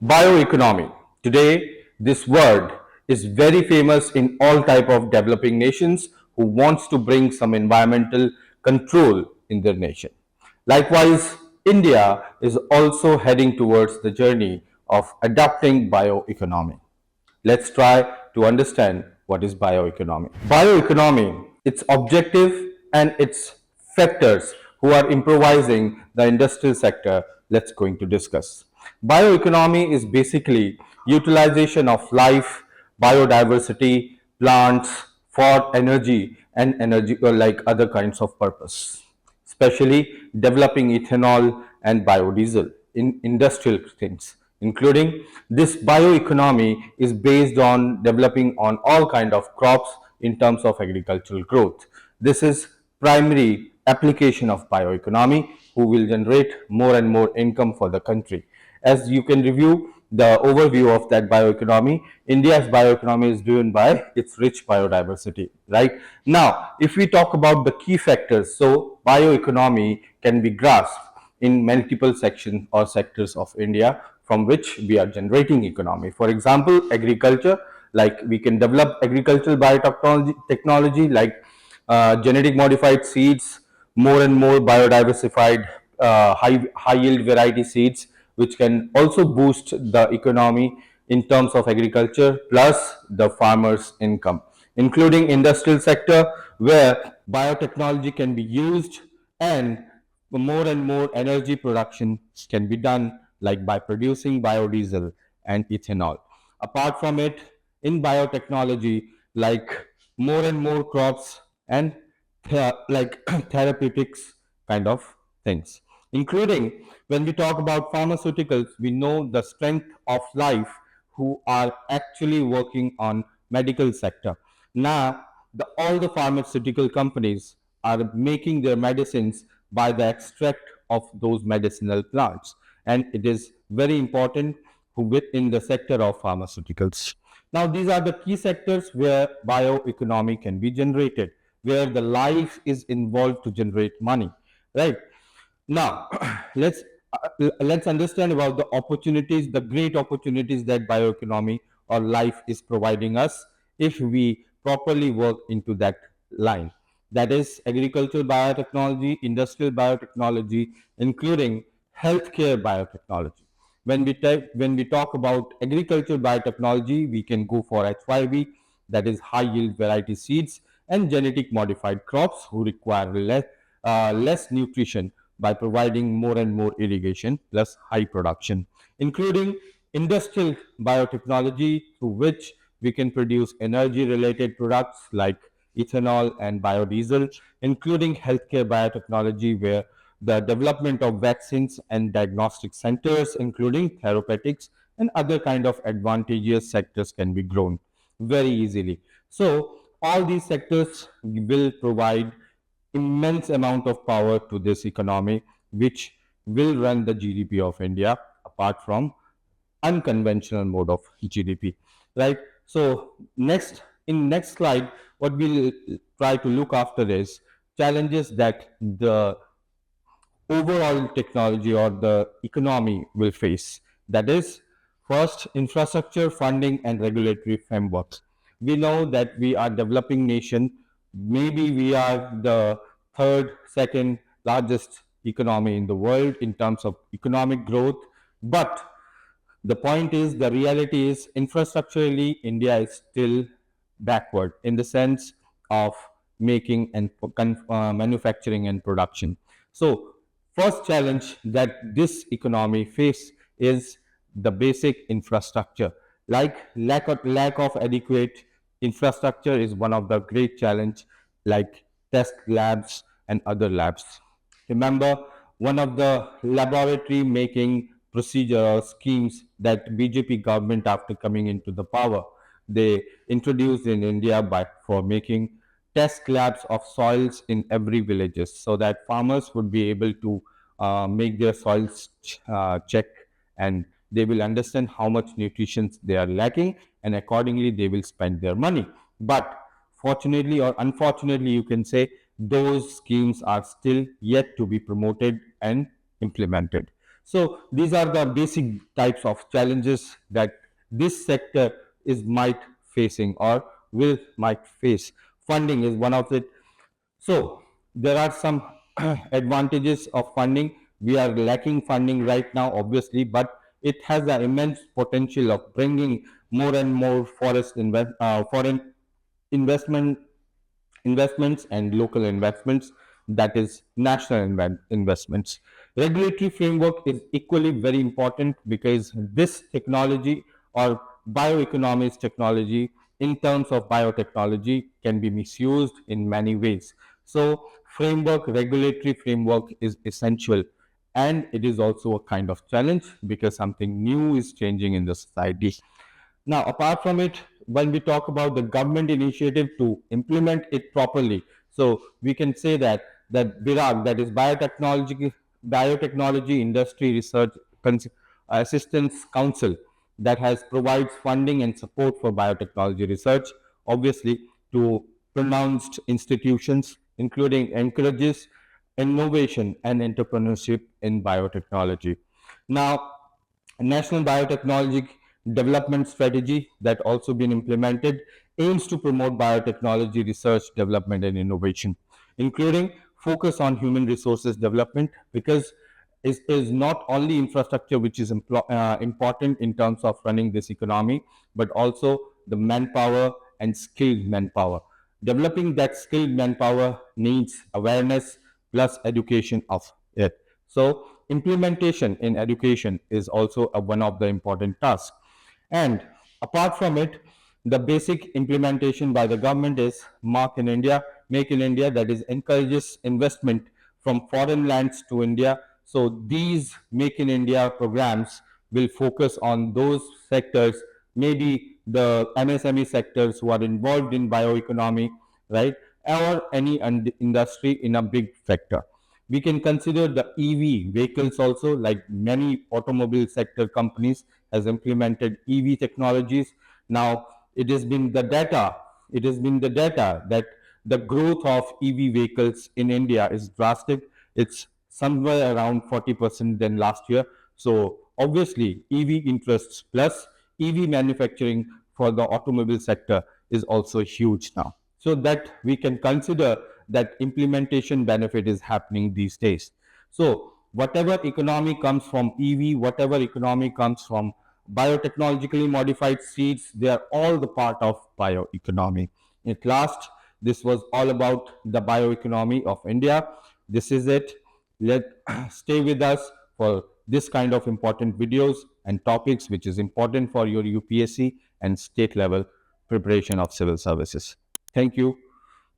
Bioeconomy. Today, this word is very famous in all type of developing nations who wants to bring some environmental control in their nation. Likewise, India is also heading towards the journey of adopting bioeconomy. Let's try to understand what is bioeconomy. Bioeconomy, its objective and its factors who are improvising the industrial sector, let's going to discuss. Bioeconomy is basically utilization of life, biodiversity, plants for energy and energy or like other kinds of purpose, especially developing ethanol and biodiesel in industrial things, including this bioeconomy is based on developing on all kind of crops in terms of agricultural growth. This is primary application of bioeconomy who will generate more and more income for the country. As you can review the overview of that bioeconomy, India's bioeconomy is driven by its rich biodiversity, right? Now, if we talk about the key factors, so bioeconomy can be grasped in multiple sections or sectors of India from which we are generating economy. For example, agriculture, like we can develop agricultural biotechnology technology like genetic modified seeds, more and more biodiversified high yield variety seeds, which can also boost the economy in terms of agriculture plus the farmers' income, including industrial sector where biotechnology can be used and more and more energy production can be done like by producing biodiesel and ethanol. Apart from it, in biotechnology, like more and more crops and like therapeutics kind of things, including when we talk about pharmaceuticals, we know the strength of life who are actually working on medical sector. Now, all the pharmaceutical companies are making their medicines by the extract of those medicinal plants, and it is very important within the sector of pharmaceuticals. Now, these are the key sectors where bioeconomy can be generated, where the life is involved to generate money, right? Now, let's understand about the opportunities, the great opportunities that bioeconomy or life is providing us if we properly work into that line. That is agricultural biotechnology, industrial biotechnology, including healthcare biotechnology. When we talk about agricultural biotechnology, we can go for H5V, that is high yield variety seeds, and genetic modified crops who require less nutrition by providing more and more irrigation plus high production, including industrial biotechnology through which we can produce energy related products like ethanol and biodiesel, including healthcare biotechnology where the development of vaccines and diagnostic centers, including therapeutics and other kind of advantageous sectors can be grown very easily. So all these sectors will provide immense amount of power to this economy, which will run the GDP of India apart from unconventional mode of GDP, right? So next slide, what we'll try to look after is challenges that the overall technology or the economy will face. That is, first, infrastructure, funding, and regulatory frameworks. We know that we are developing nation. Maybe we are the third, second largest economy in the world in terms of economic growth. But the point is, the reality is, infrastructurally, India is still backward in the sense of making and manufacturing and production. So, first challenge that this economy face is the basic infrastructure. Like lack of adequate infrastructure is one of the great challenge, like test labs and other labs. Remember, one of the laboratory making procedure or schemes that BJP government after coming into the power, they introduced in India by for making test labs of soils in every villages so that farmers would be able to make their soils check, and they will understand how much nutrition they are lacking, and accordingly they will spend their money. But fortunately or unfortunately, you can say those schemes are still yet to be promoted and implemented. So these are the basic types of challenges that this sector is might facing or will might face. Funding is one of it. So there are some advantages of funding. We are lacking funding right now, obviously, but it has an immense potential of bringing more and more foreign investment investments and local investments, that is national investments. Regulatory framework is equally very important because this technology or bioeconomics technology in terms of biotechnology can be misused in many ways. So regulatory framework is essential, and it is also a kind of challenge because something new is changing in the society. Now, apart from it, when we talk about the government initiative to implement it properly, so we can say that BIRAG, that is Biotechnology Industry Research Assistance Council, that has provides funding and support for biotechnology research, obviously to pronounced institutions, including encourages innovation and entrepreneurship in biotechnology. Now, National Biotechnology Development Strategy that also been implemented aims to promote biotechnology research, development, and innovation, including focus on human resources development because it is not only infrastructure which is important in terms of running this economy, but also the manpower and skilled manpower. Developing that skilled manpower needs awareness plus education of it. So implementation in education is also one of the important tasks. And apart from it, the basic implementation by the government is Make in India, that is encourages investment from foreign lands to India. So these Make in India programs will focus on those sectors, maybe the MSME sectors who are involved in bioeconomy, right? Or any industry in a big sector. We can consider the EV vehicles also, like many automobile sector companies has implemented EV technologies. Now it has been the data that the growth of EV vehicles in India is drastic. It's somewhere around 40% than last year. So obviously EV interests plus EV manufacturing for the automobile sector is also huge now. So that we can consider that implementation benefit is happening these days. So whatever economy comes from EV, whatever economy comes from biotechnologically modified seeds, they are all the part of bioeconomy. At last, this was all about the bioeconomy of India. This is it. Let stay with us for this kind of important videos and topics which is important for your UPSC and state level preparation of civil services. Thank you.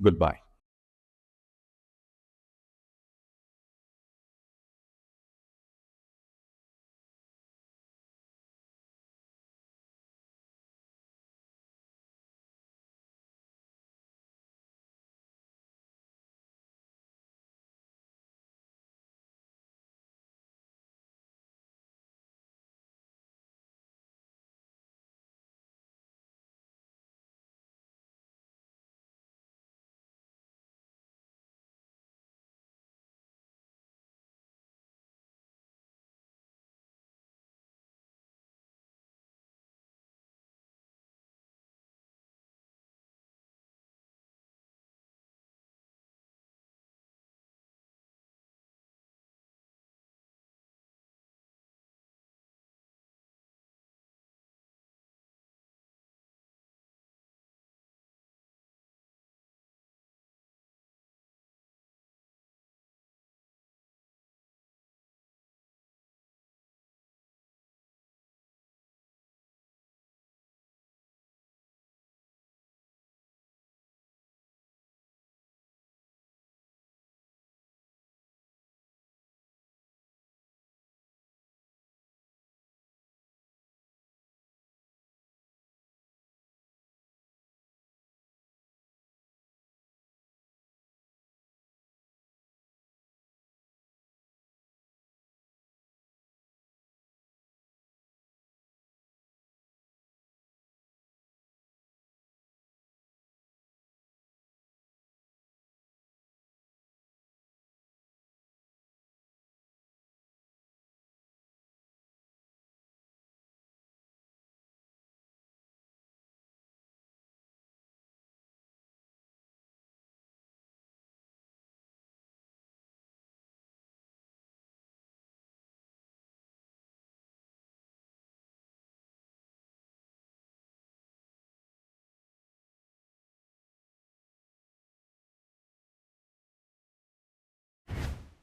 Goodbye.